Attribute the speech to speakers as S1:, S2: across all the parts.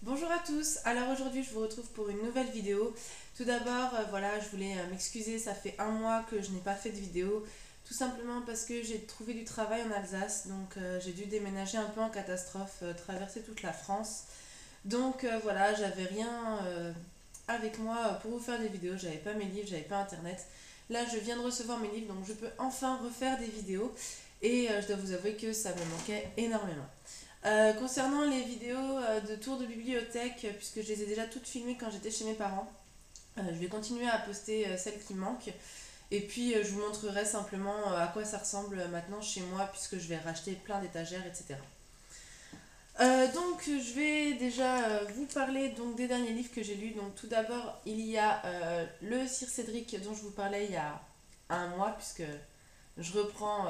S1: Bonjour à tous, alors aujourd'hui je vous retrouve pour une nouvelle vidéo. Tout d'abord, voilà, je voulais m'excuser, ça fait un mois que je n'ai pas fait de vidéo, tout simplement parce que j'ai trouvé du travail en Alsace, donc j'ai dû déménager un peu en catastrophe, traverser toute la France. Donc voilà, j'avais rien avec moi pour vous faire des vidéos, j'avais pas mes livres, j'avais pas internet. Là je viens de recevoir mes livres, donc je peux enfin refaire des vidéos et je dois vous avouer que ça me manquait énormément. Concernant les vidéos de tours de bibliothèque, puisque je les ai déjà toutes filmées quand j'étais chez mes parents, je vais continuer à poster celles qui manquent. Et puis je vous montrerai simplement à quoi ça ressemble maintenant chez moi, puisque je vais racheter plein d'étagères, etc. Donc je vais déjà vous parler donc, des derniers livres que j'ai lus. Donc tout d'abord, il y a le Sir Cédric dont je vous parlais il y a un mois, puisque je reprends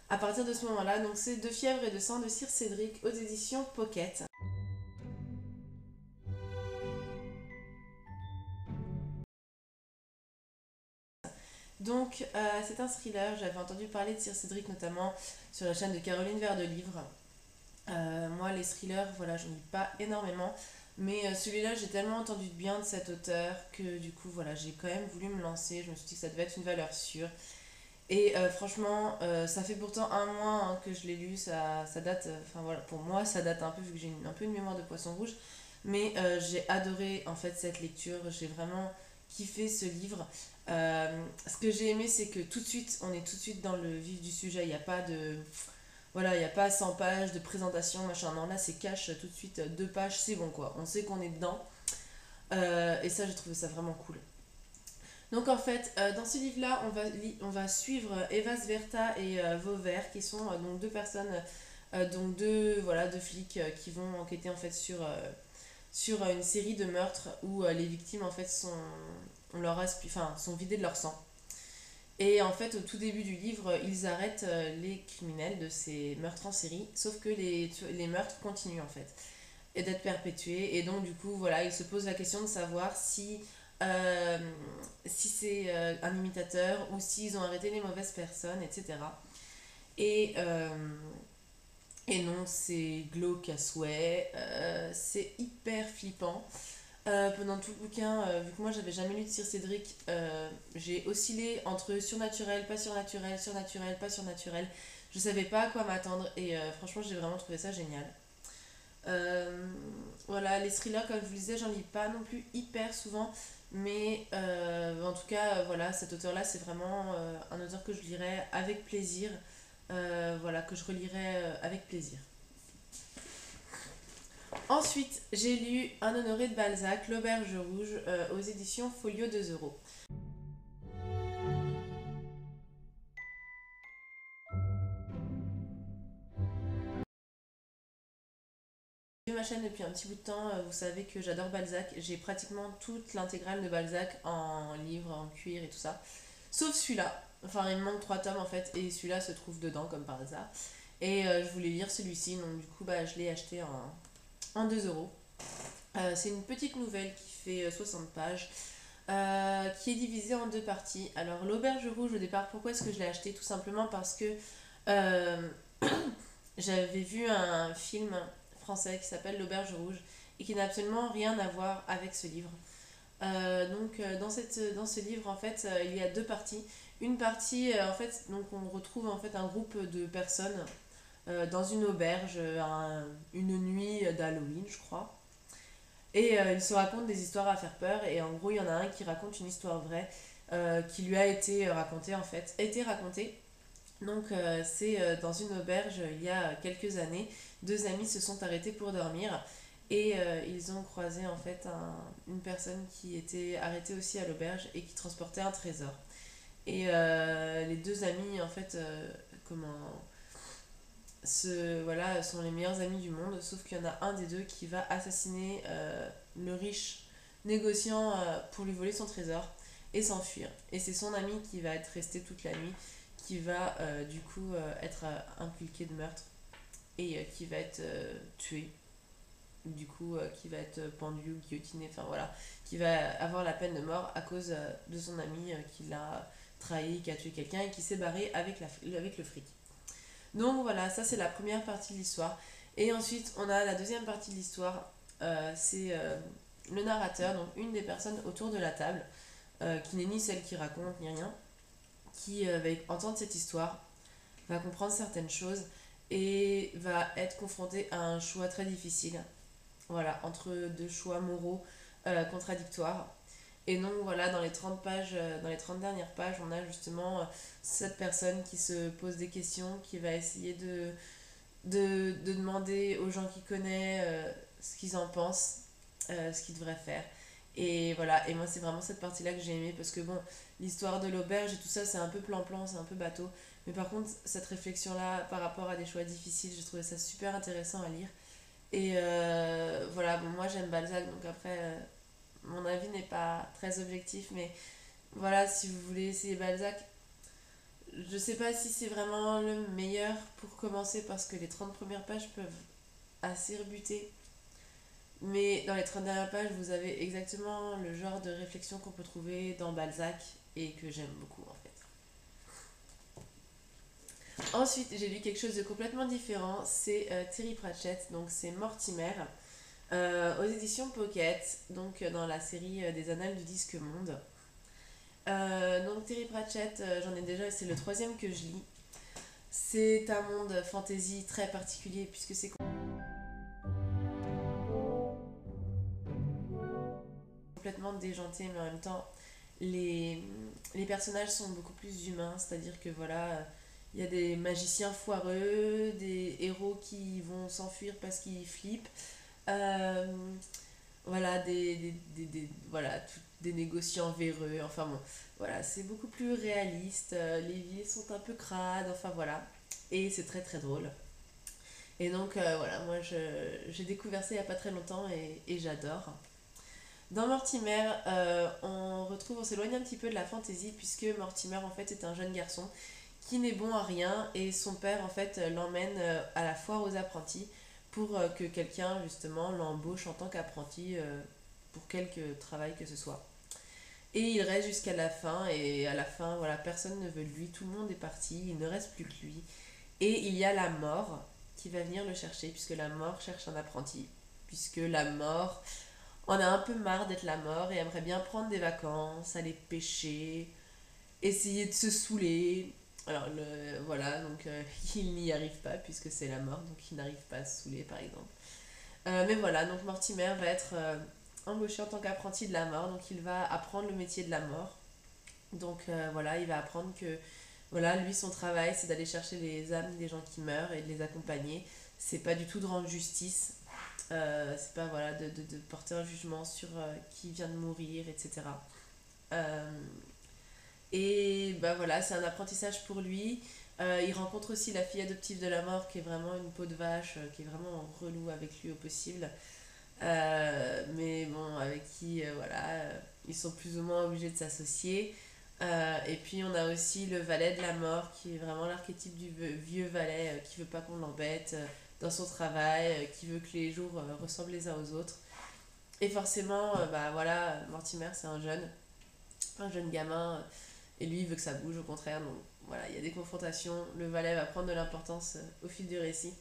S1: à partir de ce moment-là. Donc c'est De fièvre et de sang de Sir Cédric aux éditions Pocket. Donc, c'est un thriller. J'avais entendu parler de Sir Cédric notamment sur la chaîne de Caroline Vert de Livre. Moi, les thrillers, voilà, j'en lis pas énormément. Mais celui-là, j'ai tellement entendu de bien de cet auteur que du coup, voilà, j'ai quand même voulu me lancer. Je me suis dit que ça devait être une valeur sûre. Et franchement, ça fait pourtant un mois que je l'ai lu. Ça date, enfin voilà, pour moi, ça date un peu vu que j'ai un peu une mémoire de poisson rouge. Mais j'ai adoré en fait cette lecture. J'ai vraiment kiffé ce livre. Ce que j'ai aimé, c'est que tout de suite, on est tout de suite dans le vif du sujet. Il n'y a pas de. Voilà, il n'y a pas 100 pages de présentation, machin. Non, là, c'est cash tout de suite, deux pages, c'est bon quoi. On sait qu'on est dedans. Et ça, j'ai trouvé ça vraiment cool. Donc en fait, dans ce livre-là, on va suivre Eva Sverta et Vauvert, qui sont donc deux personnes, donc voilà, deux flics qui vont enquêter en fait sur une série de meurtres où les victimes en fait on leur enfin, sont vidées de leur sang. Et en fait, au tout début du livre, ils arrêtent les criminels de ces meurtres en série, sauf que les meurtres continuent en fait, et d'être perpétués. Et donc, du coup, voilà, ils se posent la question de savoir euh, si c'est un imitateur ou s'ils ont arrêté les mauvaises personnes, etc. Et, euh, et non, c'est glauque à souhait, c'est hyper flippant. Pendant tout le bouquin, vu que moi j'avais jamais lu de Sir Cédric, j'ai oscillé entre surnaturel, pas surnaturel, surnaturel, pas surnaturel. Je savais pas à quoi m'attendre et franchement j'ai vraiment trouvé ça génial. Euh, voilà, les thrillers, comme je vous le disais, j'en lis pas non plus hyper souvent, mais en tout cas, voilà, cet auteur-là, c'est vraiment un auteur que je lirais avec plaisir, voilà, que je relirais avec plaisir. Ensuite, j'ai lu Un honoré de Balzac, L'Auberge Rouge, aux éditions Folio 2 euros. J'ai ma chaîne depuis un petit bout de temps, vous savez que j'adore Balzac, j'ai pratiquement toute l'intégrale de Balzac en livre, en cuir et tout ça. Sauf celui-là, enfin il me manque trois tomes en fait, et celui-là se trouve dedans comme par hasard. Et je voulais lire celui-ci, donc du coup bah, je l'ai acheté en 2 euros. C'est une petite nouvelle qui fait 60 pages, qui est divisée en deux parties. Alors l'auberge rouge au départ, pourquoi est-ce que je l'ai acheté? Tout simplement parce que euh, j'avais vu un film français qui s'appelle L'auberge rouge et qui n'a absolument rien à voir avec ce livre. Dans ce livre en fait il y a deux parties. Une partie en fait donc on retrouve en fait un groupe de personnes dans une auberge une nuit d'Halloween je crois. Et ils se racontent des histoires à faire peur et en gros il y en a un qui raconte une histoire vraie qui lui a été racontée en fait, été racontée. Donc c'est dans une auberge il y a quelques années, deux amis se sont arrêtés pour dormir et ils ont croisé en fait une personne qui était arrêtée aussi à l'auberge et qui transportait un trésor. Et les deux amis en fait voilà, sont les meilleurs amis du monde, sauf qu'il y en a un des deux qui va assassiner le riche négociant pour lui voler son trésor et s'enfuir. Et c'est son ami qui va être resté toute la nuit, qui va du coup être impliqué de meurtre et qui va être tué. Du coup, qui va être pendu ou guillotiné, enfin voilà, qui va avoir la peine de mort à cause de son ami qui l'a trahi, qui a tué quelqu'un et qui s'est barré avec le fric. Donc voilà, ça c'est la première partie de l'histoire. Et ensuite, on a la deuxième partie de l'histoire C'est le narrateur, donc une des personnes autour de la table, qui n'est ni celle qui raconte ni rien, qui va entendre cette histoire, va comprendre certaines choses et va être confronté à un choix très difficile, voilà, entre deux choix moraux contradictoires. Et donc voilà, dans les 30 pages, dans les 30 dernières pages, on a justement cette personne qui se pose des questions, qui va essayer de demander aux gens qu'il connaît ce qu'ils en pensent, ce qu'ils devraient faire. Et voilà, et moi c'est vraiment cette partie-là que j'ai aimée parce que bon, l'histoire de l'auberge et tout ça, c'est un peu plan-plan, c'est un peu bateau. Mais par contre, cette réflexion-là par rapport à des choix difficiles, j'ai trouvé ça super intéressant à lire. Et voilà, bon, moi j'aime Balzac, donc après, mon avis n'est pas très objectif, mais voilà, si vous voulez essayer Balzac, je sais pas si c'est vraiment le meilleur pour commencer parce que les 30 premières pages peuvent assez rebuter. Mais dans les 30 dernières pages, vous avez exactement le genre de réflexion qu'on peut trouver dans Balzac et que j'aime beaucoup en fait. Ensuite, j'ai lu quelque chose de complètement différent, c'est Terry Pratchett, donc c'est Mortimer, aux éditions Pocket, donc dans la série des Annales du Disque Monde. Donc Terry Pratchett, j'en ai déjà, c'est le troisième que je lis. C'est un monde fantasy très particulier puisque c'est complètement déjanté, mais en même temps, les, les personnages sont beaucoup plus humains, c'est-à-dire que voilà, il y a des magiciens foireux, des héros qui vont s'enfuir parce qu'ils flippent, euh, voilà, voilà, des négociants véreux, enfin bon, voilà, c'est beaucoup plus réaliste, les villes sont un peu crades, enfin voilà, et c'est très très drôle. Et donc voilà, j'ai découvert ça il n'y a pas très longtemps et j'adore. Dans Mortimer, on s'éloigne un petit peu de la fantaisie puisque Mortimer en fait est un jeune garçon qui n'est bon à rien et son père en fait l'emmène à la foire aux apprentis pour que quelqu'un justement l'embauche en tant qu'apprenti pour quelque travail que ce soit. Et il reste jusqu'à la fin et à la fin voilà personne ne veut de lui, tout le monde est parti, il ne reste plus que lui. Et il y a la mort qui va venir le chercher puisque la mort cherche un apprenti puisque la mort on a un peu marre d'être la mort et aimerait bien prendre des vacances, aller pêcher, essayer de se saouler. Alors voilà, donc il n'y arrive pas puisque c'est la mort, donc il n'arrive pas à se saouler par exemple. Mais voilà, donc Mortimer va être embauché en tant qu'apprenti de la mort, donc il va apprendre le métier de la mort. Donc voilà, il va apprendre que voilà, lui son travail c'est d'aller chercher les âmes des gens qui meurent et de les accompagner. C'est pas du tout de rendre justice, c'est pas voilà, de porter un jugement sur qui vient de mourir, etc. Euh, et bah voilà, c'est un apprentissage pour lui. Il rencontre aussi la fille adoptive de la mort qui est vraiment une peau de vache, qui est vraiment relou avec lui au possible. Mais bon, avec qui voilà, ils sont plus ou moins obligés de s'associer. Et puis on a aussi le valet de la mort qui est vraiment l'archétype du vieux valet qui veut pas qu'on l'embête dans son travail, qui veut que les jours ressemblent les uns aux autres. Et forcément, bah voilà, Mortimer c'est un jeune gamin et lui il veut que ça bouge au contraire. Donc voilà, il y a des confrontations, le valet va prendre de l'importance au fil du récit.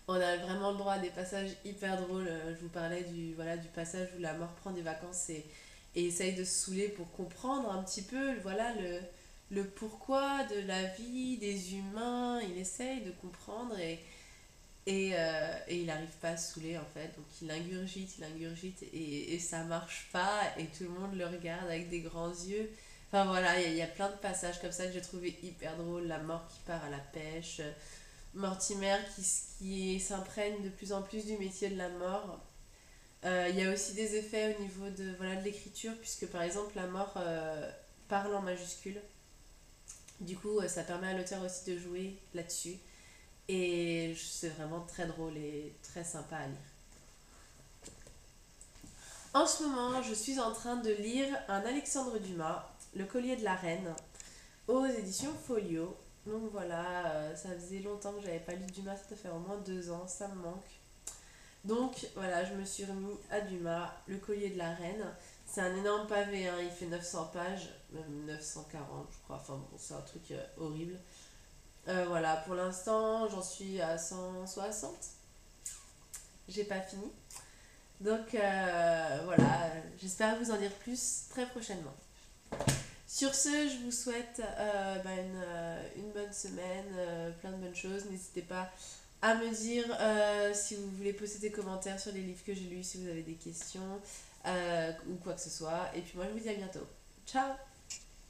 S1: On a vraiment le droit à des passages hyper drôles. Je vous parlais voilà, du passage où la mort prend des vacances et essaye de se saouler pour comprendre un petit peu voilà, le pourquoi de la vie des humains. Il essaye de comprendre et il n'arrive pas à se saouler en fait. Donc il ingurgite et ça marche pas et tout le monde le regarde avec des grands yeux. Enfin voilà, il y a plein de passages comme ça que j'ai trouvé hyper drôle. La mort qui part à la pêche, Mortimer qui s'imprègne de plus en plus du métier de la mort. Il y a aussi des effets au niveau voilà, de l'écriture, puisque par exemple la mort parle en majuscule. Du coup, ça permet à l'auteur aussi de jouer là-dessus. Et c'est vraiment très drôle et très sympa à lire. En ce moment, je suis en train de lire un Alexandre Dumas, Le collier de la reine, aux éditions Folio. Donc voilà, ça faisait longtemps que j'avais pas lu Dumas, ça fait au moins 2 ans, ça me manque. Donc voilà, je me suis remis à Dumas, Le collier de la reine. C'est un énorme pavé, hein, il fait 900 pages, même 940 je crois, enfin bon, c'est un truc horrible. Voilà, pour l'instant j'en suis à 160. j'ai pas fini. Donc voilà, j'espère vous en dire plus très prochainement. Sur ce, je vous souhaite une bonne semaine, plein de bonnes choses. N'hésitez pas à me dire si vous voulez poster des commentaires sur les livres que j'ai lus, si vous avez des questions ou quoi que ce soit. Et puis moi, je vous dis à bientôt. Ciao!